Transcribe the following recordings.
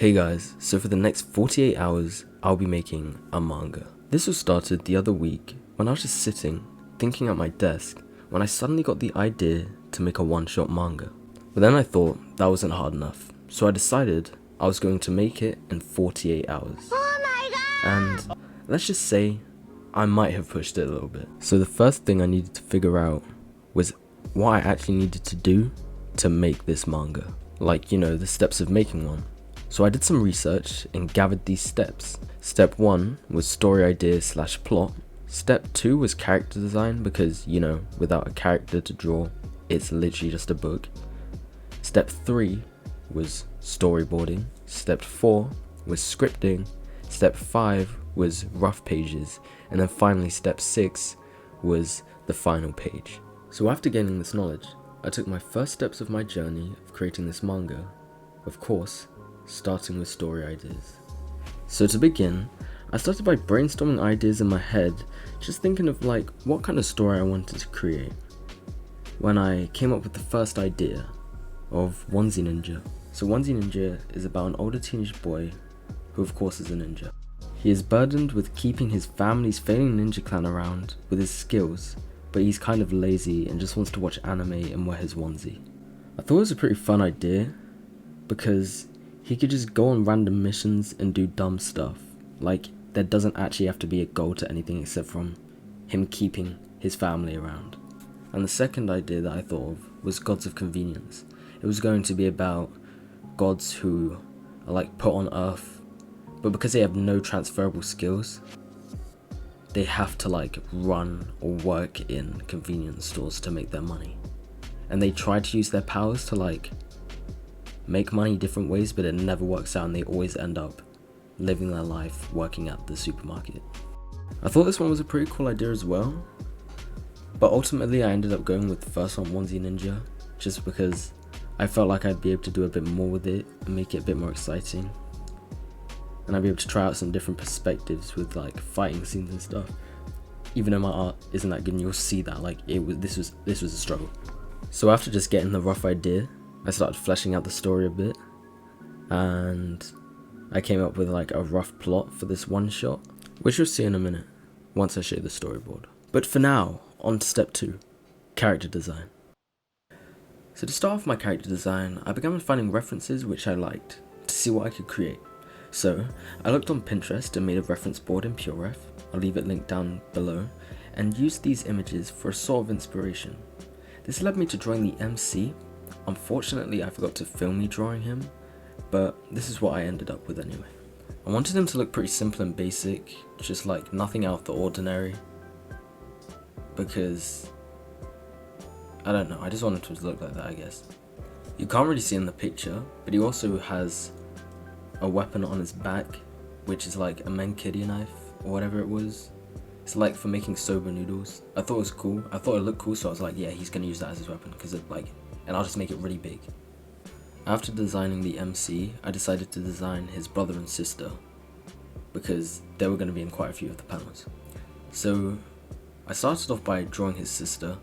Hey guys, so for the next 48 hours, I'll be making a manga. This was started the other week when I was just sitting, thinking at my desk, when I suddenly got the idea to make a one-shot manga. But then I thought that wasn't hard enough, so I decided I was going to make it in 48 hours. Oh my god! And let's just say, I might have pushed it a little bit. So the first thing I needed to figure out was what I actually needed to do to make this manga. Like, you know, the steps of making one. So I did some research and gathered these steps. Step 1 was story idea / plot. Step 2 was character design because, you know, without a character to draw, it's literally just a book. Step 3 was storyboarding. Step 4 was scripting. Step 5 was rough pages. And then finally step 6 was the final page. So after gaining this knowledge, I took my first steps of my journey of creating this manga, of course, starting with story ideas. So to begin, I started by brainstorming ideas in my head, just thinking of like what kind of story I wanted to create. When I came up with the first idea of Onesie Ninja. So Onesie Ninja is about an older teenage boy who of course is a ninja. He is burdened with keeping his family's failing ninja clan around with his skills, but he's kind of lazy and just wants to watch anime and wear his onesie. I thought it was a pretty fun idea because he could just go on random missions and do dumb stuff. Like, there doesn't actually have to be a goal to anything except from him keeping his family around. And the second idea that I thought of was gods of convenience. It was going to be about gods who are like put on earth, but because they have no transferable skills, they have to like run or work in convenience stores to make their money. And they try to use their powers to like make money different ways, but it never works out and they always end up living their life working at the supermarket. I thought this one was a pretty cool idea as well, but ultimately I ended up going with the first one, Onesie Ninja, just because I felt like I'd be able to do a bit more with it and make it a bit more exciting, and I'd be able to try out some different perspectives with like fighting scenes and stuff. Even though my art isn't that good, and you'll see that like this was a struggle. So after just getting the rough idea, I started fleshing out the story a bit, and I came up with like a rough plot for this one shot, which you'll see in a minute once I show you the storyboard. But for now, on to step 2, character design. So to start off my character design, I began with finding references which I liked to see what I could create. So I looked on Pinterest and made a reference board in PureRef, I'll leave it linked down below, and used these images for a sort of inspiration. This led me to drawing the MC. Unfortunately, I forgot to film me drawing him, but this is what I ended up with anyway. I wanted him to look pretty simple and basic, just like nothing out of the ordinary, because, I don't know, I just wanted him to look like that, I guess. You can't really see in the picture, but he also has a weapon on his back, which is like a menkiddy knife, or whatever it was. It's like for making soba noodles. I thought it was cool, I thought it looked cool, so I was like, yeah, he's gonna use that as his weapon, because it like, and I'll just make it really big. After designing the MC, I decided to design his brother and sister, because they were going to be in quite a few of the panels. So I started off by drawing his sister.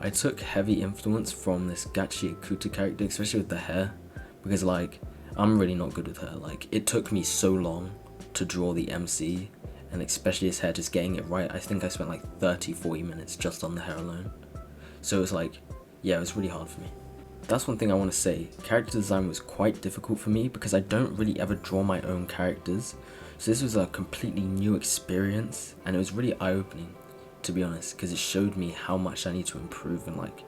I took heavy influence from this Gachi Ikuta character, especially with the hair, because like, I'm really not good with hair. Like, it took me so long to draw the MC, and especially his hair, just getting it right. I think I spent like 30-40 minutes just on the hair alone. So it was like, yeah, it was really hard for me. That's one thing I want to say. Character design was quite difficult for me because I don't really ever draw my own characters. So this was a completely new experience, and it was really eye-opening, to be honest, because it showed me how much I need to improve and like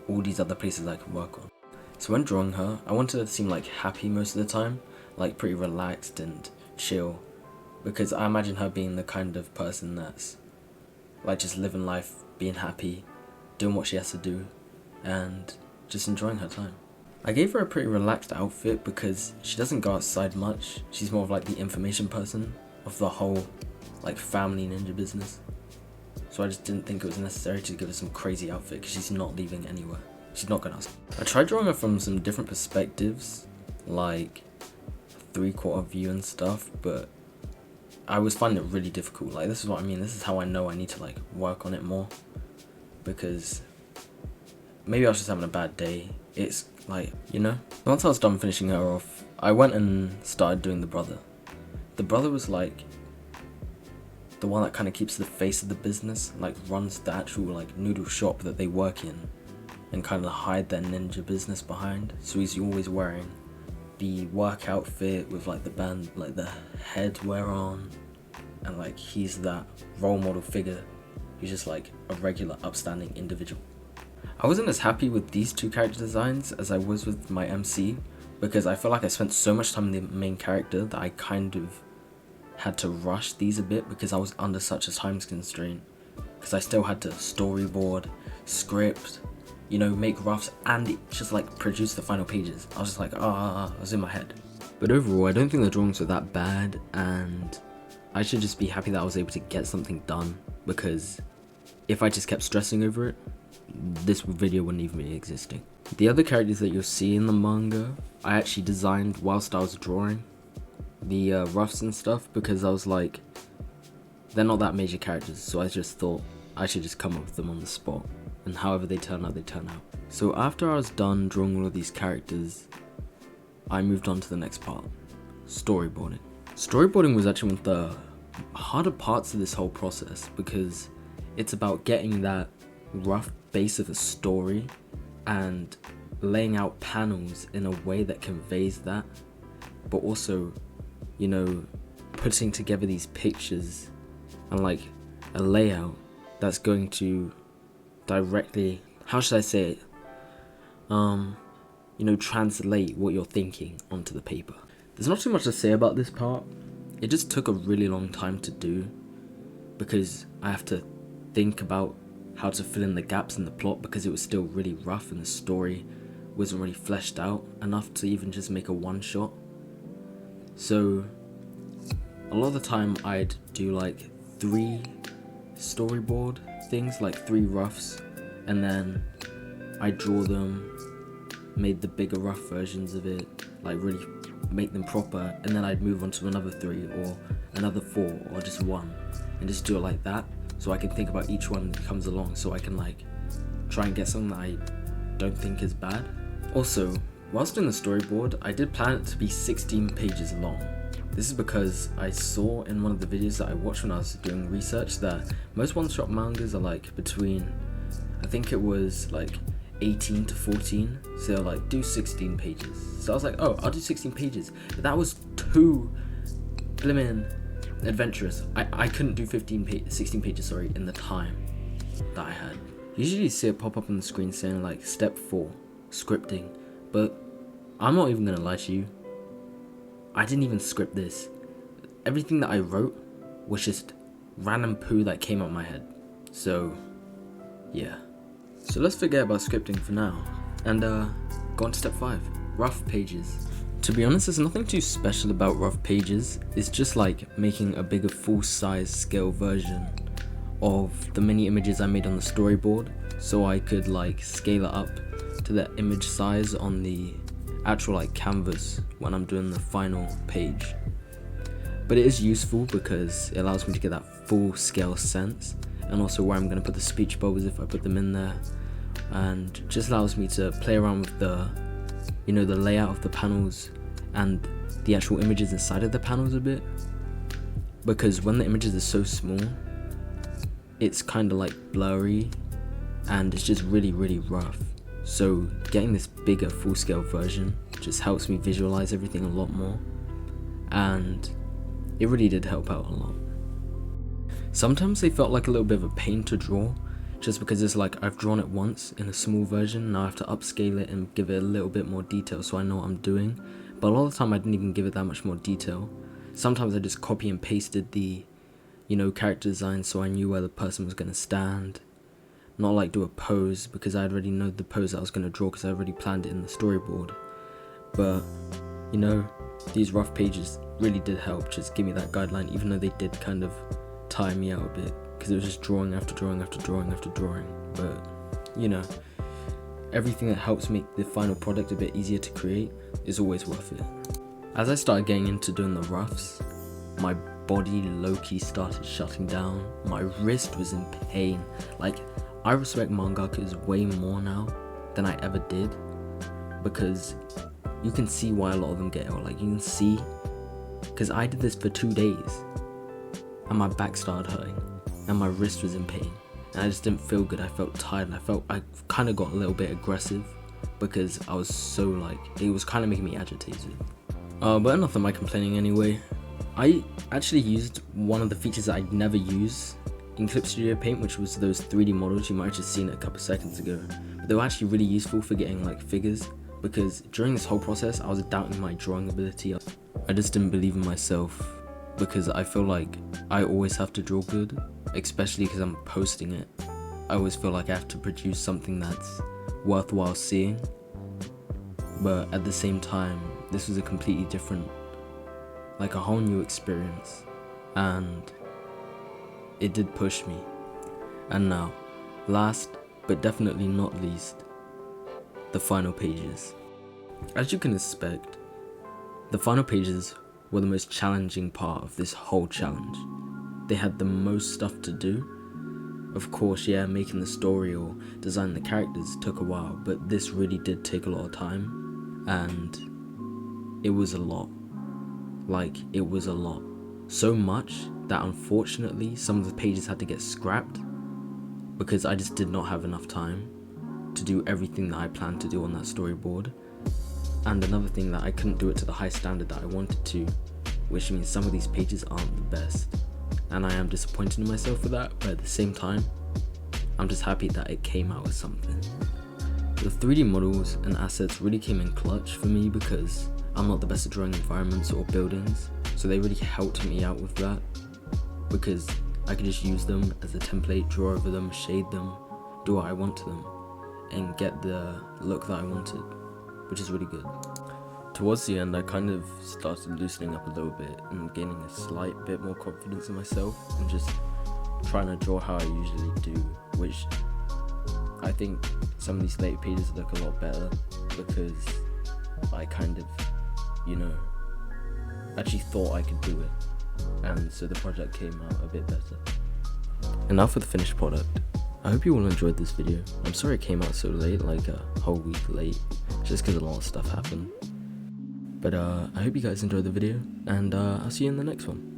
all these other places I could work on. So when drawing her, I wanted her to seem like happy most of the time, like pretty relaxed and chill, because I imagine her being the kind of person that's like just living life, being happy, doing what she has to do, and just enjoying her time. I gave her a pretty relaxed outfit because she doesn't go outside much. She's more of like the information person of the whole like family ninja business. So I just didn't think it was necessary to give her some crazy outfit because she's not leaving anywhere. She's not going outside. I tried drawing her from some different perspectives, like 3/4 view and stuff, but I was finding it really difficult. Like, this is what I mean. This is how I know I need to like work on it more, because maybe I was just having a bad day. It's like, you know, once I was done finishing her off, I went and started doing the brother. The brother was like the one that kind of keeps the face of the business, like runs the actual like noodle shop that they work in, and kind of hide their ninja business behind. So he's always wearing the work outfit with like the band, like the headwear on, and like he's that role model figure. He's just like a regular upstanding individual. I wasn't as happy with these two character designs as I was with my MC, because I feel like I spent so much time in the main character that I kind of had to rush these a bit because I was under such a time constraint, because I still had to storyboard, script, you know, make roughs, and just like produce the final pages. I was just like, I was in my head. But overall, I don't think the drawings were that bad, and I should just be happy that I was able to get something done, because if I just kept stressing over it, this video wouldn't even be existing. The other characters that you'll see in the manga, I actually designed whilst I was drawing the roughs and stuff, because I was like, they're not that major characters, so I just thought I should just come up with them on the spot, and however they turn out, they turn out. So after I was done drawing all of these characters, I moved on to the next part, storyboarding. Storyboarding was actually one of the harder parts of this whole process, because it's about getting that rough base of a story and laying out panels in a way that conveys that, but also, you know, putting together these pictures and like a layout that's going to directly, how should I say it, you know, translate what you're thinking onto the paper. There's not too much to say about this part. It just took a really long time to do, because I have to think about how to fill in the gaps in the plot, because it was still really rough and the story wasn't really fleshed out enough to even just make a one shot. So a lot of the time I'd do like 3 storyboard things, like 3 roughs, and then I draw them, made the bigger rough versions of it, like really make them proper, and then I'd move on to another 3 or another 4 or just 1, and just do it like that, so I can think about each one that comes along, so I can like try and get something that I don't think is bad. Also, whilst doing the storyboard, I did plan it to be 16 pages long. This is because I saw in one of the videos that I watched when I was doing research that most one-shot mangas are like between, I think it was like 18 to 14, so they'll like do 16 pages. So I was like, oh, I'll do 16 pages. But that was too blimmin' adventurous. I couldn't do 16 pages, sorry, in the time that I had. Usually you see it pop up on the screen saying like step 4, scripting, but I'm not even gonna lie to you, I didn't even script this. Everything that I wrote was just random poo that came out of my head. So yeah. So let's forget about scripting for now, and go on to step 5, rough pages. To be honest, there's nothing too special about rough pages. It's just like making a bigger full-size scale version of the mini images I made on the storyboard, so I could like scale it up to the image size on the actual like canvas when I'm doing the final page. But it is useful because it allows me to get that full scale sense, and also where I'm going to put the speech bubbles if I put them in there, and just allows me to play around with the, you know, the layout of the panels and the actual images inside of the panels a bit, because when the images are so small, it's kind of like blurry and it's just really rough. So getting this bigger full scale version just helps me visualize everything a lot more, and it really did help out a lot. Sometimes they felt like a little bit of a pain to draw, just because it's like I've drawn it once in a small version, now I have to upscale it and give it a little bit more detail so I know what I'm doing. But a lot of the time I didn't even give it that much more detail. Sometimes I just copy and pasted the, you know, character design so I knew where the person was going to stand. Not like do a pose, because I already know the pose I was going to draw because I already planned it in the storyboard. But, you know, these rough pages really did help just give me that guideline, even though they did kind of tire me out a bit, because it was just drawing after drawing after drawing after drawing. But, you know, everything that helps make the final product a bit easier to create is always worth it. As I started getting into doing the roughs, my body low-key started shutting down. My wrist was in pain. Like, I respect mangakas way more now than I ever did, because you can see why a lot of them get ill. Like, you can see, because I did this for 2 days and my back started hurting and my wrist was in pain and I just didn't feel good. I felt tired and I kind of got a little bit aggressive because I was so like, it was kind of making me agitated. But enough of my complaining anyway. I actually used one of the features that I'd never use in Clip Studio Paint, which was those 3D models. You might have just seen it a couple seconds ago. But they were actually really useful for getting like figures, because during this whole process I was doubting my drawing ability. I just didn't believe in myself because I feel like I always have to draw good, especially because I'm posting it. I always feel like I have to produce something that's worthwhile seeing, but at the same time this was a completely different, like a whole new experience, and it did push me. And now, last but definitely not least, the final pages. As you can expect, the final pages were the most challenging part of this whole challenge. They had the most stuff to do. Of course, yeah, making the story or designing the characters took a while, but this really did take a lot of time, and it was a lot. Like, it was a lot. So much that unfortunately some of the pages had to get scrapped because I just did not have enough time to do everything that I planned to do on that storyboard. And another thing, that I couldn't do it to the high standard that I wanted to, which means some of these pages aren't the best. And I am disappointed in myself for that, but at the same time, I'm just happy that it came out with something. The 3D models and assets really came in clutch for me because I'm not the best at drawing environments or buildings, so they really helped me out with that, because I could just use them as a template, draw over them, shade them, do what I want to them, and get the look that I wanted, which is really good. Towards the end, I kind of started loosening up a little bit and gaining a slight bit more confidence in myself and just trying to draw how I usually do, which I think some of these later pages look a lot better because I kind of, actually thought I could do it, and so the project came out a bit better. And now for the finished product. I hope you all enjoyed this video. I'm sorry it came out so late, like a whole week late, just because a lot of stuff happened. But I hope you guys enjoyed the video, and I'll see you in the next one.